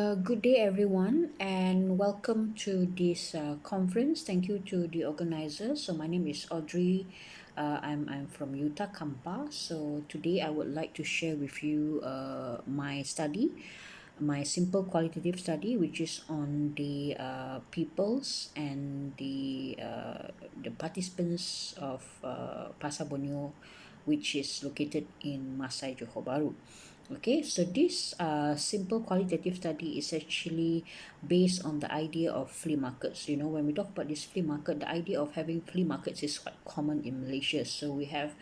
Good day, everyone, and welcome to this conference. Thank you to the organizer. So, my name is Audrey. I'm from Utah, Kampa. So, today I would like to share with you my study, my simple qualitative study, which is on the peoples and the participants of Pasar Borneo, which is located in Masai, Johor Bahru. Okay, so this simple qualitative study is actually based on the idea of flea markets. You know, when we talk about this flea market, the idea of having flea markets is quite common in Malaysia. So we have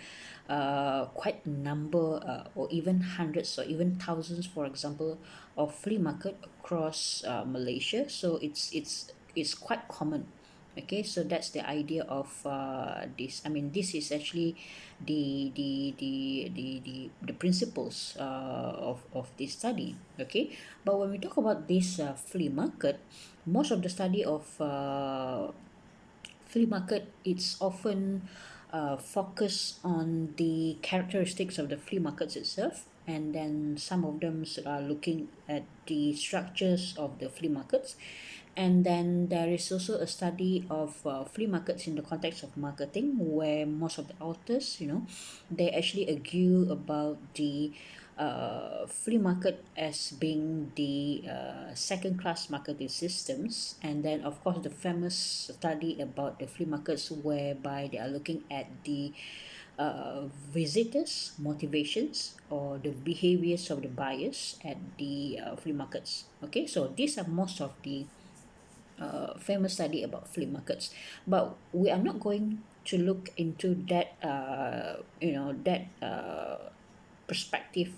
quite a number or even hundreds or even thousands, for example, of flea market across Malaysia. So it's quite common. Okay, so that's the idea of this. I mean, this is actually the principles of this study. Okay, but when we talk about this flea market, most of the study of flea market, it's often focus on the characteristics of the flea markets itself, and then some of them are looking at the structures of the flea markets. And then there is also a study of flea markets in the context of marketing, where most of the authors, you know, they actually argue about the flea market as being the second class marketing systems. And then of course the famous study about the flea markets, whereby they are looking at the visitors motivations or the behaviors of the buyers at the flea markets. Okay, so these are most of the famous study about flea markets, but we are not going to look into that perspective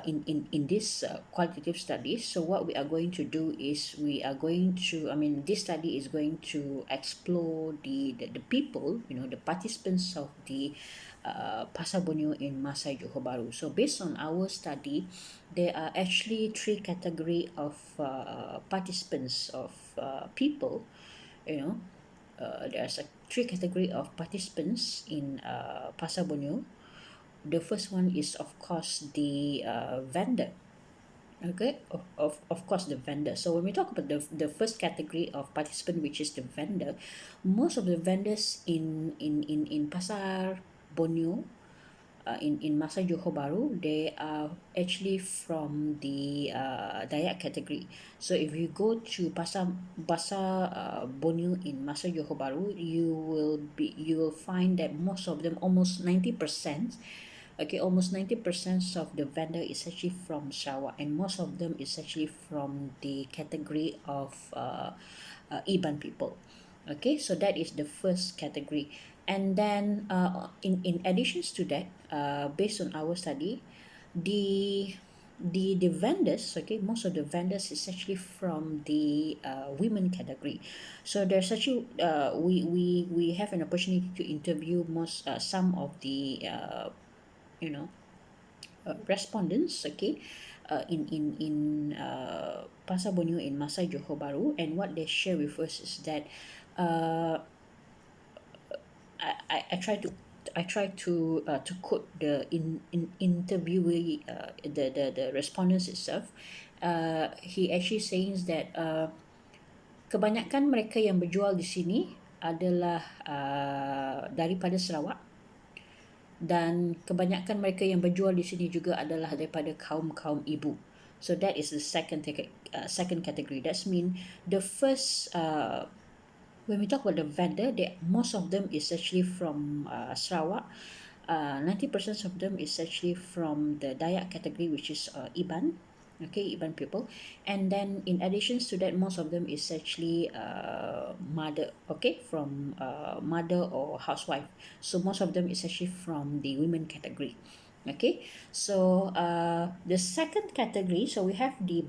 in this qualitative studies. So what we are going to do is we are going to, I mean, this study is going to explore the people, you know, the participants of the Pasar Borneo in Masai Johor Bahru. So based on our study, there are actually three category of participants of people, you know. There's a three category of participants in Pasar Borneo. The first one is of course the vendor. Okay, of course the vendor. So when we talk about the first category of participant, which is the vendor, most of the vendors in Pasar Borneo, in Masa Johor Bahru, they are actually from the Dayak category. So if you go to Pasar Borneo in Masa Johor Bahru, you will find that most of them, almost 90%, okay, almost 90% of the vendor is actually from Sarawak, and most of them is actually from the category of Iban people. Okay, so that is the first category. And then in additions to that, based on our study, the the vendors, okay, most of the vendors is actually from the women category. So there's actually we have an opportunity to interview most some of the you know respondents, okay, in Pasar Borneo in Masai Johor Bahru. And what they share with us is that uh, I try to quote the in interviewee, the respondents itself. He actually says that kebanyakan mereka yang berjual di sini adalah daripada Sarawak, dan kebanyakan mereka yang berjual di sini juga adalah daripada kaum ibu. So that is the second category. That's mean the first when we talk about the vendor, most of them is actually from Sarawak. 90% of them is actually from the Dayak category, which is Iban, okay, Iban people. And then in addition to that, most of them is actually mother, okay, from mother or housewife. So most of them is actually from the women category. Okay, so the second category, so we have the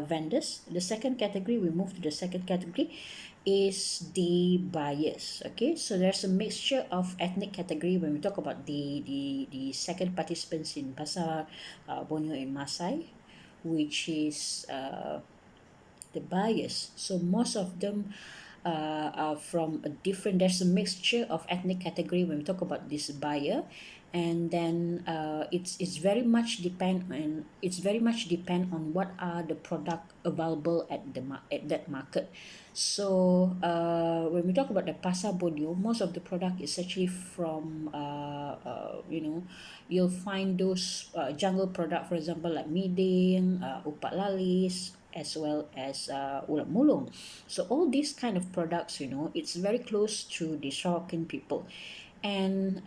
vendors. The second category, we move to the second category, is the buyers. Okay, so there's a mixture of ethnic category when we talk about the second participants in Pasar Borneo in Masai, which is the buyers. So most of them are from a different, there's a mixture of ethnic category when we talk about this buyer. and then it's very much depend on what are the product available at at that market. So when we talk about the Pasar Borneo, most of the product is actually from you'll find those jungle product, for example, like miding, upat lalis, as well as ulat mulung. So all these kind of products, it's very close to the Sorokin people, and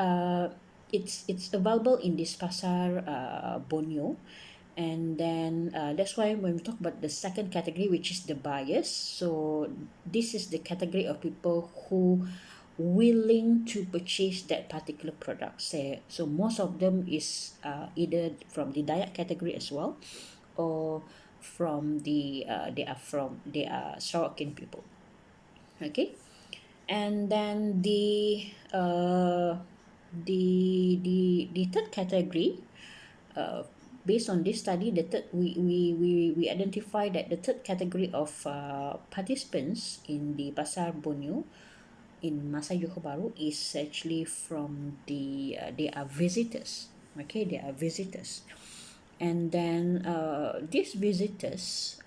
it's available in this Pasar Borneo. And then that's why when we talk about the second category, which is the buyers, so this is the category of people who willing to purchase that particular product. Say, so most of them is either from the Dayak category as well, or from they are Sorokin people. Okay, and then the third category, uh, based on this study, the third we identify that the third category of participants in the Pasar Borneo in Masa Johor Bahru is actually from they are visitors. Okay, they are visitors. And then these visitors,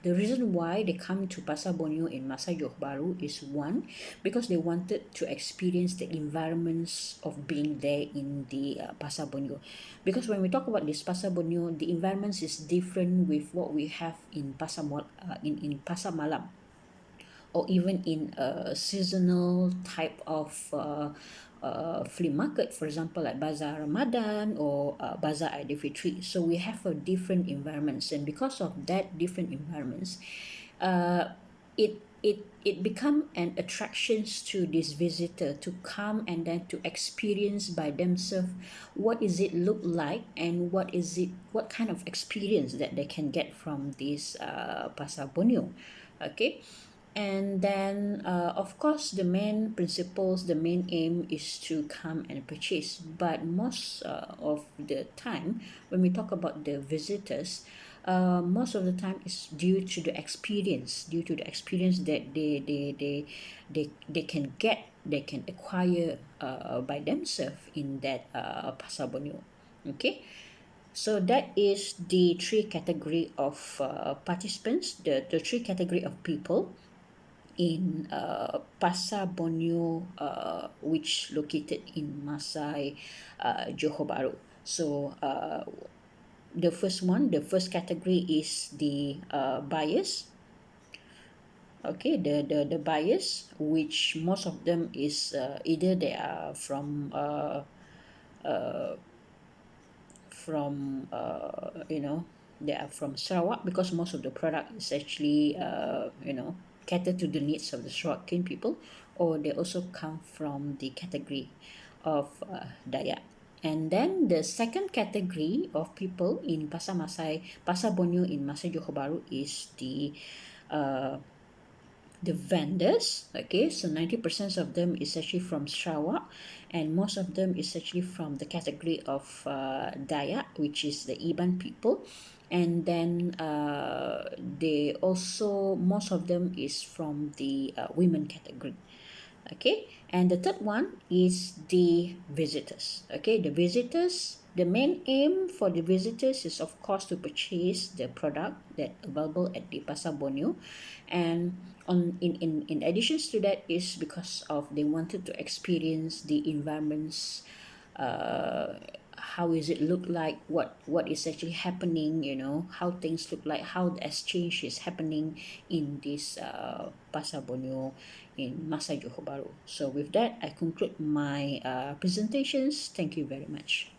the reason why they come to Pasar Borneo in Masa Johor Bahru is, one, because they wanted to experience the environments of being there in the Pasar Borneo. Because when we talk about this Pasar Borneo, the environments is different with what we have in in Pasar Malam, or even in a seasonal type of flea market, for example, like Bazaar Ramadan or Bazaar Aidilfitri. So we have a different environments, and because of that different environments, it become an attractions to this visitor to come and then to experience by themselves what is it look like, and what kind of experience that they can get from this Pasar Borneo. Okay, and then of course the main principles, the main aim is to come and purchase, but most of the time when we talk about the visitors, most of the time is due to the experience that they can get, they can acquire by themselves in that Pasar Borneo. Okay, so that is the three category of participants, the three category of people in Pasar Borneo, which located in Masai, Johor Bahru. So the first category is the buyers. Okay, the buyers, which most of them is either they are from they are from Sarawak, because most of the product is actually cater to the needs of the Sarawakian people, or they also come from the category of Dayak. And then the second category of people in Pasar Borneo in Masai Johor Bahru is uh, the vendors. Okay, so 90% of them is actually from Sarawak, and most of them is actually from the category of Dayak, which is the Iban people. And then they also, most of them is from the women category. Okay, and the third one is the visitors. Okay, the visitors, the main aim for the visitors is of course to purchase the product that available at the Pasar Borneo, and in additions to that is because of they wanted to experience the environments, uh, how is it look like, what is actually happening, how things look like, how the exchange is happening in this Pasar Borneo in Masa Johor Bahru. So with that, I conclude my presentations. Thank you very much.